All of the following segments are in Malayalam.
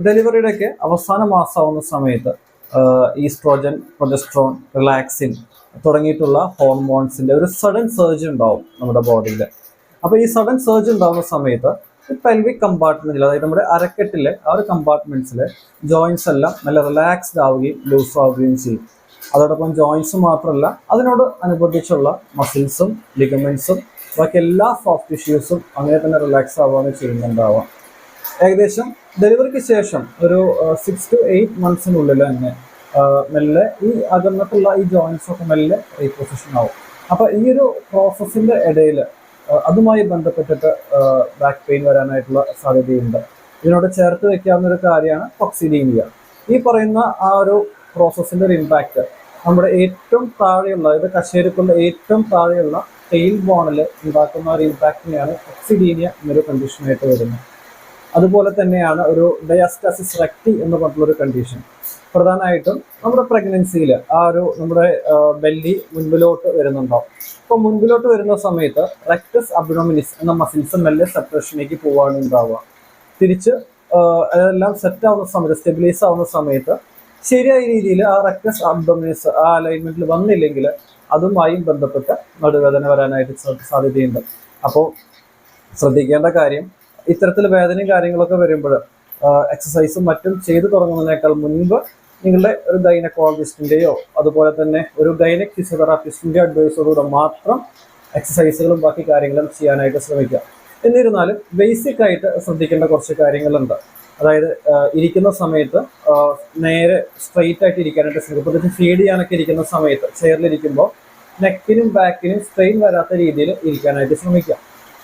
ഡെലിവറിയുടെ ഒക്കെ അവസാന മാസമാവുന്ന സമയത്ത് ഈസ്ട്രോജൻ, പ്രൊജസ്ട്രോൺ, റിലാക്സിൻ തുടങ്ങിയിട്ടുള്ള ഹോർമോൺസിന്റെ ഒരു സഡൻ സർജ് ഉണ്ടാവും നമ്മുടെ ബോഡിയിൽ. അപ്പോൾ ഈ സഡൻ സർജ് ഉണ്ടാവുന്ന സമയത്ത് പെൽവിക് കമ്പാർട്ട്മെന്റിൽ, അതായത് നമ്മുടെ അരക്കെട്ടിലെ ആ ഒരു കമ്പാർട്ട്മെന്റ്സിലെ ജോയിൻസ് എല്ലാം നല്ല റിലാക്സ്ഡ് ആവുകയും ലൂസ് ആവുകയും ചെയ്യും. അതോടൊപ്പം ജോയിൻസ് മാത്രമല്ല, അതിനോട് അനുബന്ധിച്ചുള്ള മസിൽസും ലിഗമെന്റ്സും ബാക്കി എല്ലാ സോഫ്റ്റ് ടിഷ്യൂസും അങ്ങനെ തന്നെ റിലാക്സ് ആവുകയാണ് ചെയ്യുന്നുണ്ടാവാം. ഏകദേശം ഡെലിവറിക്ക് ശേഷം ഒരു 6 to 8 months തന്നെ മെല്ലെ ഈ അകന്നിട്ടുള്ള ഈ ജോയിൻസ് ഒക്കെ മെല്ലെ റീപൊസിഷൻ ആവും. അപ്പൊ ഈ ഒരു പ്രോസസ്സിന്റെ ഇടയിൽ അതുമായി ബന്ധപ്പെട്ടിട്ട് ബാക്ക് പെയിൻ വരാനായിട്ടുള്ള സാധ്യതയുണ്ട്. ഇതിനോട് ചേർത്ത് വെക്കാവുന്ന ഒരു കാര്യമാണ് കോക്സിഡീനിയ. ഈ പറയുന്ന ആ ഒരു പ്രോസസ്സിന്റെ ഒരു ഇമ്പാക്ട് നമ്മുടെ ഏറ്റവും താഴെയുള്ള, അതായത് കശേരുക്കളുടെ ഏറ്റവും താഴെയുള്ള ടെയിൽ ബോണിൽ ഉണ്ടാക്കുന്ന ഒരു ഇമ്പാക്റ്റിനെയാണ് കോക്സിഡീനിയ എന്നൊരു കണ്ടീഷനായിട്ട് വരുന്നത്. അതുപോലെ തന്നെയാണ് ഒരു ഡയാസ്റ്റാസിസ് റെക്ടി എന്ന് പറഞ്ഞിട്ടുള്ളൊരു കണ്ടീഷൻ. പ്രധാനമായിട്ടും നമ്മുടെ പ്രഗ്നൻസിയിൽ ആ ഒരു നമ്മുടെ ബെല്ലി മുൻപിലോട്ട് വരുന്നുണ്ടാവും. അപ്പോൾ മുൻപിലോട്ട് വരുന്ന സമയത്ത് റെക്ടസ് അബ്ഡോമിനിസ് എന്ന മസിൽസ് മെല്ലെ സെപ്പറേഷനിലേക്ക് പോവാണ് ഉണ്ടാവുക. തിരിച്ച് അതെല്ലാം സെറ്റ് ആവുന്ന സമയത്ത്, സ്റ്റെബിലൈസ് ആവുന്ന സമയത്ത് ശരിയായ രീതിയിൽ ആ റെക്ടസ് അബ്ഡോമിനിസ് ആ അലൈൻമെന്റിൽ വന്നില്ലെങ്കിൽ അതുമായും ബന്ധപ്പെട്ട് നടുവേദന വരാനായിട്ട് സാധ്യതയുണ്ട്. അപ്പോൾ ശ്രദ്ധിക്കേണ്ട കാര്യം, ഇത്തരത്തിൽ വേദനയും കാര്യങ്ങളൊക്കെ വരുമ്പോൾ എക്സസൈസും മറ്റും ചെയ്തു തുടങ്ങുന്നതിനേക്കാൾ മുൻപ് നിങ്ങളുടെ ഒരു ഗൈനക്കോളജിസ്റ്റിൻ്റെയോ അതുപോലെ തന്നെ ഒരു ഗൈനക് ഫിസിയോതെറാപ്പിസ്റ്റിൻ്റെയോ അഡ്വൈസോടുകൂടെ മാത്രം എക്സസൈസുകളും ബാക്കി കാര്യങ്ങളും ചെയ്യാനായിട്ട് ശ്രമിക്കുക. എന്നിരുന്നാലും ബേസിക് ആയിട്ട് ശ്രദ്ധിക്കേണ്ട കുറച്ച് കാര്യങ്ങളുണ്ട്. അതായത് ഇരിക്കുന്ന സമയത്ത് നേരെ സ്ട്രെയിറ്റ് ആയിട്ട് ഇരിക്കാനായിട്ട് ശ്രമിക്കുക. പ്രത്യേകിച്ച് ഫീഡ് ചെയ്യാനൊക്കെ ഇരിക്കുന്ന സമയത്ത് ചെയറിലിരിക്കുമ്പോൾ നെക്കിനും ബാക്കിനും സ്ട്രെയിൻ വരാത്ത രീതിയിൽ ഇരിക്കാനായിട്ട് ശ്രമിക്കുക.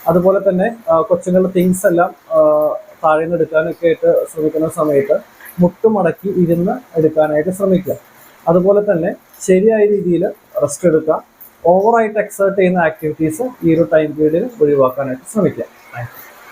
അതുപോലെ തന്നെ കൊച്ചുങ്ങളുടെ തിങ്സ് എല്ലാം താഴെ നിന്ന് എടുക്കാനൊക്കെ ആയിട്ട് ശ്രമിക്കുന്ന സമയത്ത് മുട്ടുമടക്കി ഇരുന്ന് എടുക്കാനായിട്ട് ശ്രമിക്കുക. അതുപോലെ തന്നെ ശരിയായ രീതിയിൽ റെസ്റ്റ് എടുക്കുക. ഓവറായിട്ട് എക്സേർട്ട് ചെയ്യുന്ന ആക്ടിവിറ്റീസ് ഈ ഒരു ടൈം പീരീഡിൽ ഒഴിവാക്കാനായിട്ട് ശ്രമിക്കുക.